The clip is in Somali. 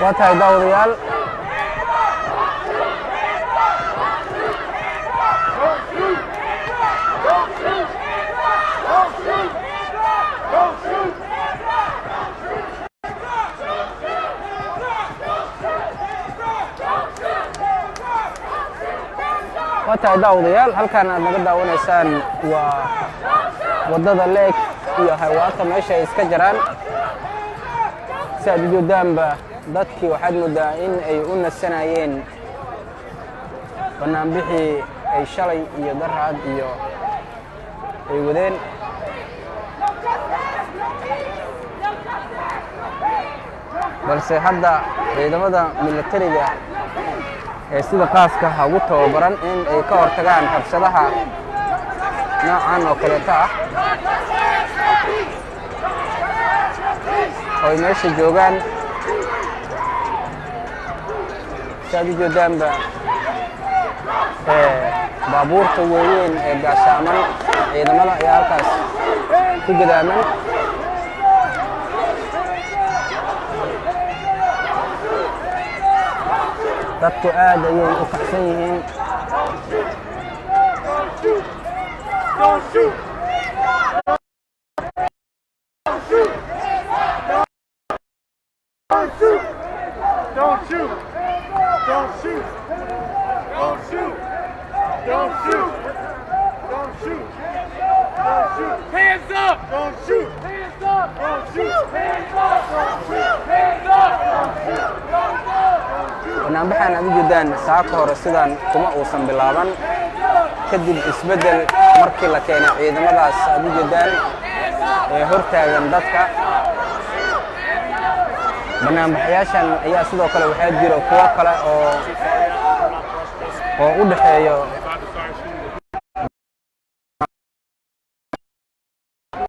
واتهاي داوديال واتهاي داوديال halkan aad naga daawanaysaan waa wadada leek iyo haywaata meesha ay iska jiraan saad joodaanba dadkii waxaad moodaa in ay u nasanayeen banaanbixii ay shalay iyo daraad iyo ay wadeen balse hadda ciidamada militariga ee sida qaaska ugu tababaran in ay ka hortagaan rabshadaha noocan oo kaleeta ah oo meesha joogaan saad joodaanba baabuurta weyn ee gaashaaman ciidamada ayaa halkaas ku gadaaman dadku aad ayay u kacsan yihiin Hands up! Don't shoot! Hands up! Don't shoot! Hands up! Don't shoot! Hands up! Don't shoot! banaanbaxan aad joodan saaka hore sidan kuma uusan bilaaban kadib isbedel markii la keenay ciidamadaas aad joodan ee hortaagan dadka banaanbaxayaashan ayaa sidoo kale waxaa jira kuwa kale oo u dhaxeeyo